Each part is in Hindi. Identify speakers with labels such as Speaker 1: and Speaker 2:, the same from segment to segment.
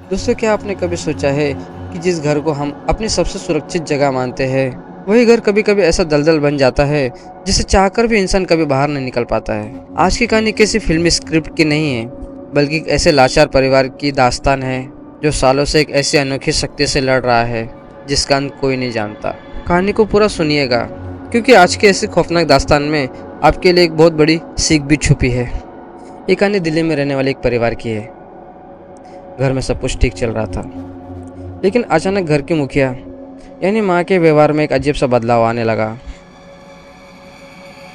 Speaker 1: दोस्तों, क्या आपने कभी सोचा है कि जिस घर को हम अपनी सबसे सुरक्षित जगह मानते हैं, वही घर कभी कभी ऐसा दलदल बन जाता है जिसे चाहकर भी इंसान कभी बाहर नहीं निकल पाता है। आज की कहानी किसी फिल्मी स्क्रिप्ट की नहीं है, बल्कि एक ऐसे लाचार परिवार की दास्तान है जो सालों से एक ऐसी अनोखी शक्ति से लड़ रहा है जिसका अंत कोई नहीं जानता। कहानी को पूरा सुनिएगा, क्योंकि आज की ऐसी खौफनाक दास्तान में आपके लिए एक बहुत बड़ी सीख भी छुपी है। ये कहानी दिल्ली में रहने वाले एक परिवार की है। घर में सब कुछ ठीक चल रहा था, लेकिन अचानक घर की मुखिया यानी माँ के व्यवहार में एक अजीब सा बदलाव आने लगा।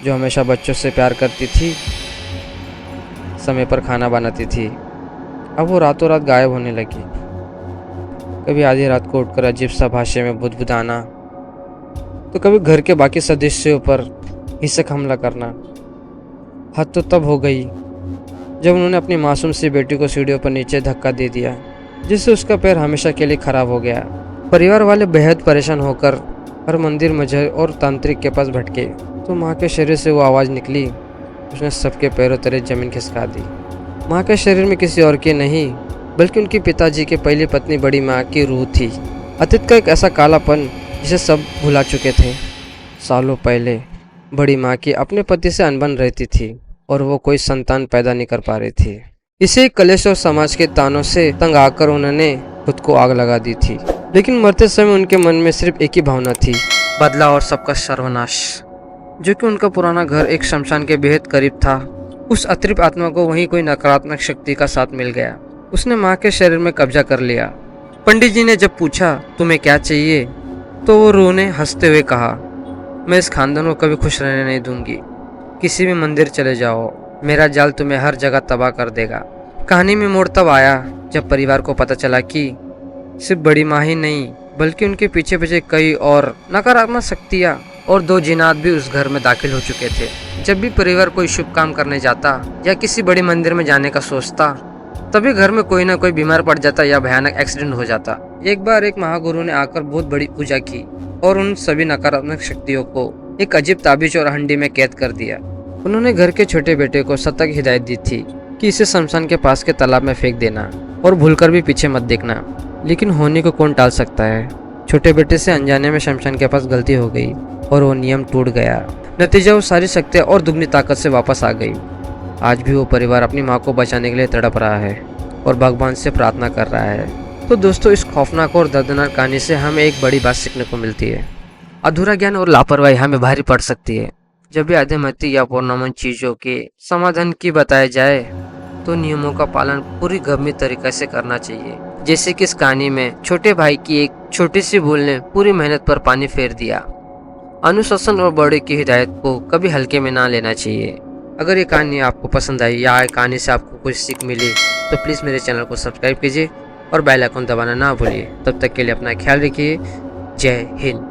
Speaker 1: जो हमेशा बच्चों से प्यार करती थी, समय पर खाना बनाती थी, अब वो रातों रात गायब होने लगी। कभी आधी रात को उठकर अजीब सा भाषा में बुदबुदाना, तो कभी घर के बाकी सदस्यों पर हिंसक हमला करना। हद तो तब हो गई जब उन्होंने अपनी मासूम सी बेटी को सीढ़ियों पर नीचे धक्का दे दिया, जिससे उसका पैर हमेशा के लिए खराब हो गया। परिवार वाले बेहद परेशान होकर हर मंदिर, मस्जिद और तांत्रिक के पास भटके, तो माँ के शरीर से वो आवाज़ निकली। उसने सबके पैरों तले जमीन खिसका दी। माँ के शरीर में किसी और की नहीं, बल्कि उनके पिताजी की पहली पत्नी बड़ी माँ की रूह थी। अतीत का एक ऐसा कालापन जिसे सब भुला चुके थे। सालों पहले बड़ी माँ की अपने पति से अनबन रहती थी और वो कोई संतान पैदा नहीं कर पा रही थी। इसी कलेश और समाज के तानों से तंग आकर उन्होंने खुद को आग लगा दी थी। लेकिन मरते समय उनके मन में सिर्फ एक ही भावना थी, बदला और सबका सर्वनाश। जो कि उनका पुराना घर एक शमशान के बेहद करीब था। उस अतृप्त आत्मा को वहीं कोई नकारात्मक शक्ति का साथ मिल गया। उसने माँ के शरीर में कब्जा कर लिया। पंडित जी ने जब पूछा तुम्हें क्या चाहिए, तो वो रूह ने हंसते हुए कहा, मैं इस खानदान को कभी खुश रहने नहीं दूंगी। किसी भी मंदिर चले जाओ, मेरा जाल तुम्हें हर जगह तबाह कर देगा। कहानी में मोड़ तब आया जब परिवार को पता चला कि सिर्फ बड़ी माँ ही नहीं, बल्कि उनके पीछे पीछे कई और नकारात्मक शक्तियाँ और दो जिन्नात भी उस घर में दाखिल हो चुके थे। जब भी परिवार कोई शुभ काम करने जाता या किसी बड़ी मंदिर में जाने का सोचता, तभी घर में कोई ना कोई बीमार पड़ जाता या भयानक एक्सीडेंट हो जाता। एक बार एक महागुरु ने आकर बहुत बड़ी पूजा की और उन सभी नकारात्मक शक्तियों को एक अजीब ताबीज और हंडी में कैद कर दिया। उन्होंने घर के छोटे बेटे को सतर्क हिदायत दी थी कि इसे शमशान के पास के तालाब में फेंक देना और भूलकर भी पीछे मत देखना। लेकिन होने को कौन टाल सकता है। छोटे बेटे से अनजाने में शमशान के पास गलती हो गई और वो नियम टूट गया। नतीजा वो सारी शक्तियाँ और दुगनी ताकत से वापस आ गई। आज भी वो परिवार अपनी माँ को बचाने के लिए तड़प रहा है और भगवान से प्रार्थना कर रहा है। तो दोस्तों, इस खौफनाक और दर्दनाक कहानी से हमें एक बड़ी बात सीखने को मिलती है। अधूरा ज्ञान और लापरवाही हमें भारी पड़ सकती है। जब भी अधमति या पूर्णमन चीजों के समाधान की बताया जाए, तो नियमों का पालन पूरी गंभीर तरीके से करना चाहिए। जैसे कि इस कहानी में छोटे भाई की एक छोटी सी भूल ने पूरी मेहनत पर पानी फेर दिया। अनुशासन और बड़े की हिदायत को कभी हल्के में ना लेना चाहिए। अगर ये कहानी आपको पसंद आई या कहानी से आपको कुछ सीख मिली, तो प्लीज़ मेरे चैनल को सब्सक्राइब कीजिए और बेल आइकन दबाना ना भूलिए। तब तक के लिए अपना ख्याल रखिए। जय हिंद।